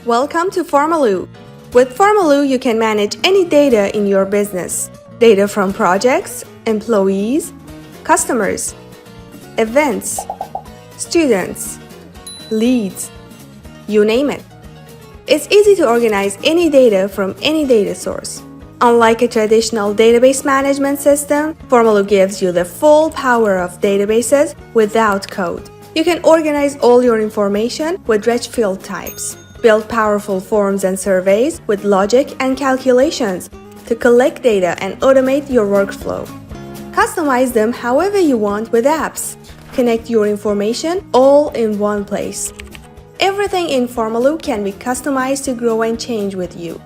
Welcome to Formaloo. With Formaloo, you can manage any data in your business. Data from projects, employees, customers, events, students, leads, you name it. It's easy to organize any data from any data source. Unlike a traditional database management system, Formaloo gives you the full power of databases without code. You can organize all your information with rich field types, build powerful forms and surveys with logic and calculations to collect data and automate your workflow. Customize them however you want with apps. Connect your information all in one place. Everything in Formaloo can be customized to grow and change with you.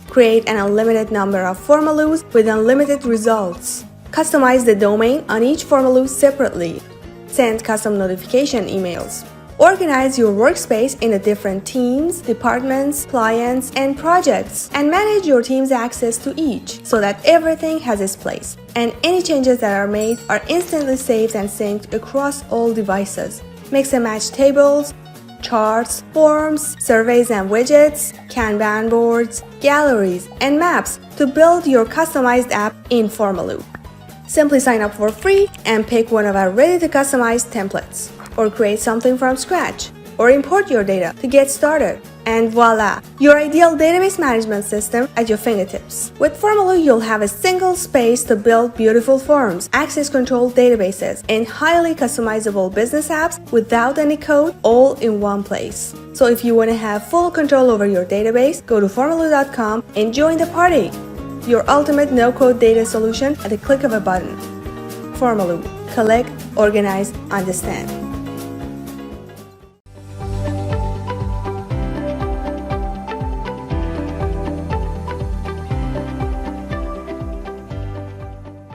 Create an unlimited number of Formaloos with unlimited results. Customize the domain on each Formaloo separately. Send custom notification emails. Organize your workspace in the different teams, departments, clients, and projects, and manage your team's access to each so that everything has its place. And any changes that are made are instantly saved and synced across all devices. Mix and match tables, charts, forms, surveys and widgets, Kanban boards, galleries, and maps to build your customized app in Formaloo. Simply sign up for free and pick one of our ready-to-customize templates, or create something from scratch, or import your data to get started. And voila! Your ideal database management system at your fingertips. With Formaloo, you'll have a single space to build beautiful forms, access-controlled databases, and highly customizable business apps without any code, all in one place. So if you want to have full control over your database, go to formaloo.com and join the party. Your ultimate no-code data solution at the click of a button. Formaloo. Collect, organize, understand.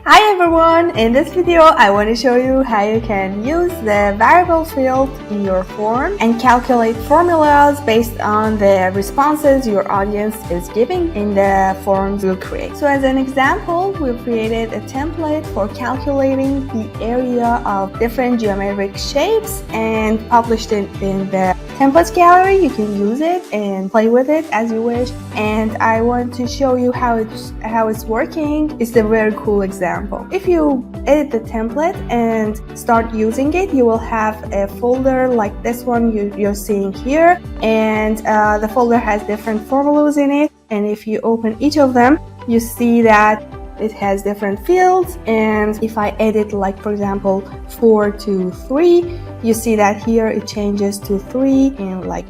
Hi everyone! In this video, I want to show you how you can use the variable field in your form and calculate formulas based on the responses your audience is giving in the forms you create. So as an example, we've created a template for calculating the area of different geometric shapes and published it in the templates gallery. You can use it and play with it as you wish. And I want to show you how it's working. It's a very cool example. If you edit the template and start using it, you will have a folder like this one you're seeing here, and the folder has different formulas in it. And if you open each of them, you see that it has different fields. And if I edit, like for example 4 to 3, you see that here it changes to 3, and like,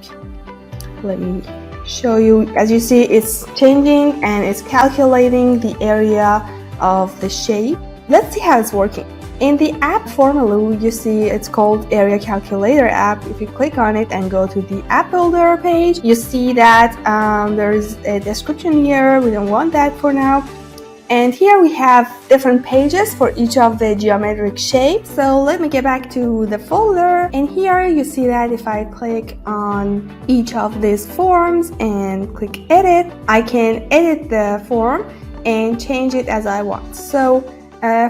let me show you. As you see, it's changing and it's calculating the area of the shape. Let's see how it's working. In the app Formaloo, you see it's called Area Calculator app. If you click on it and go to the app builder page, you see that there's a description here. We don't want that for now. And here we have different pages for each of the geometric shapes. So let me get back to the folder. And here you see that if I click on each of these forms and click edit, I can edit the form and change it as I want. So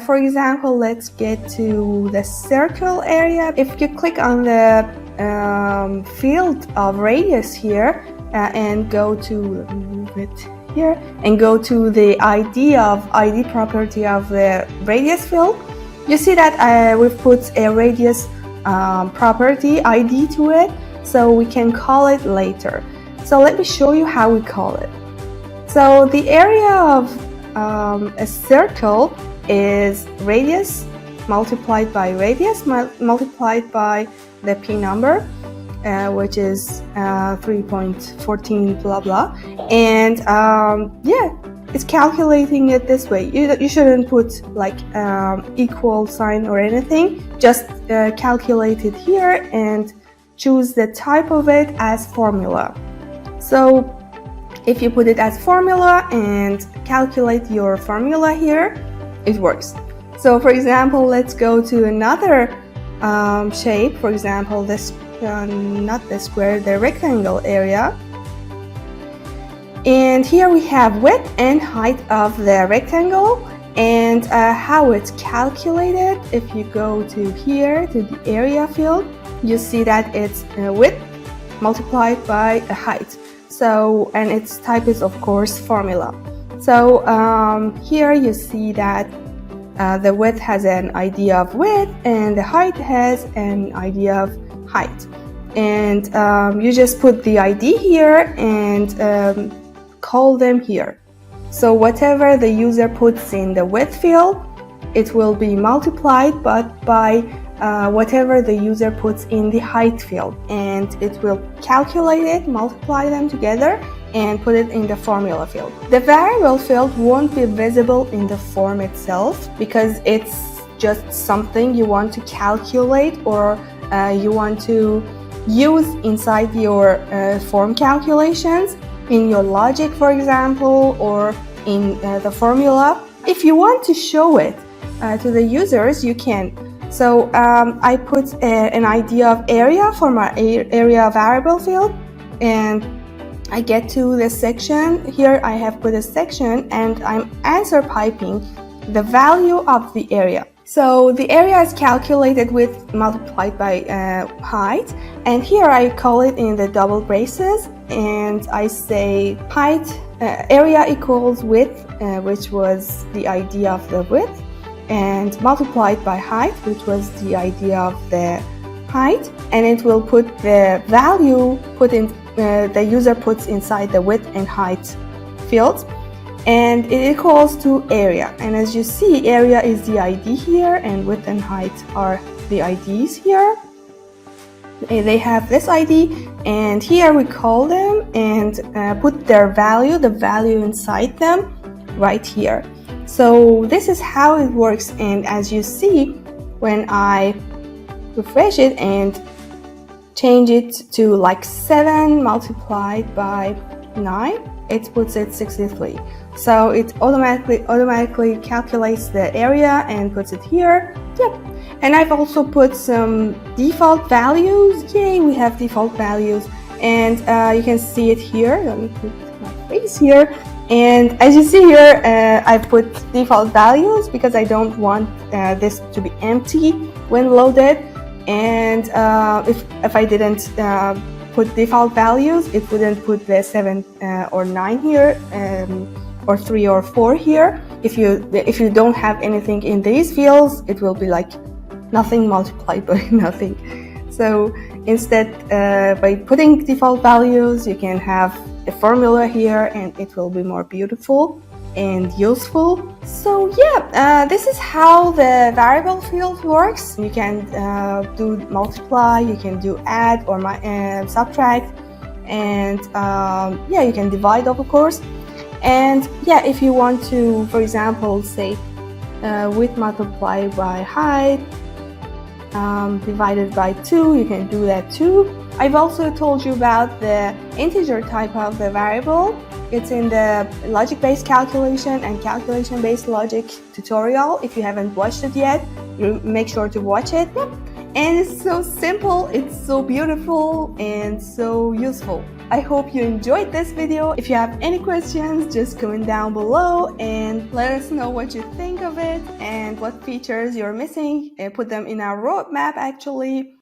for example, let's get to the circle area. If you click on the field of radius here and go to, let me move it here, and go to the ID property of the radius field, you see that we've put a radius property ID to it, so we can call it later. So let me show you how we call it. So the area of a circle is radius multiplied by radius multiplied by the p number, which is 3.14 blah blah. And yeah, it's calculating it this way. You shouldn't put like equal sign or anything. Just calculate it here and choose the type of it as formula. So if you put it as formula and calculate your formula here, it works. So for example, let's go to another shape. For example, this not the square, the rectangle area. And here we have width and height of the rectangle, and how it's calculated. If you go to here to the area field, you see that it's width multiplied by a height. So, and its type is of course formula. So here you see that the width has an idea of width and the height has an idea of height. And you just put the ID here and call them here. So whatever the user puts in the width field, it will be multiplied by whatever the user puts in the height field, and it will calculate it, multiply them together, and put it in the formula field. The variable field won't be visible in the form itself because it's just something you want to calculate or you want to use inside your form calculations, in your logic, for example, or in the formula. If you want to show it to the users, you can. So I put an idea of area for my area variable field, and I get to this section. Here I have put a section and I'm answer piping the value of the area. So the area is calculated with multiplied by height, and here I call it in the double braces, and I say height area equals width, which was the idea of the width, and multiplied by height, which was the idea of the height, and it will put the value put in the user puts inside the width and height fields, and it equals to area. And as you see, area is the ID here and width and height are the IDs here. They have this ID, and here we call them and put their value, the value inside them right here. So this is how it works, and as you see, when I refresh it and change it to like 7 multiplied by 9, it puts it 63. So it automatically calculates the area and puts it here. Yep. And I've also put some default values. Yay, we have default values, and you can see it here. Let me put my face here. And as you see here, I've put default values because I don't want this to be empty when loaded. And if I didn't put default values, it wouldn't put the 7 or 9 here, or 3 or 4 here. If you don't have anything in these fields, it will be like nothing multiplied by nothing. So instead, by putting default values, you can have a formula here, and it will be more beautiful and useful. So yeah, this is how the variable field works. You can do multiply, you can do add or subtract, and yeah, you can divide, of course. And yeah, if you want to, for example, say width multiplied by height divided by 2, you can do that too. I've also told you about the integer type of the variable. It's in the logic-based calculation and calculation-based logic tutorial. If you haven't watched it yet, you make sure to watch it. Yep. And it's so simple, it's so beautiful, and so useful. I hope you enjoyed this video. If you have any questions, just comment down below and let us know what you think of it and what features you're missing. Put them in our roadmap actually.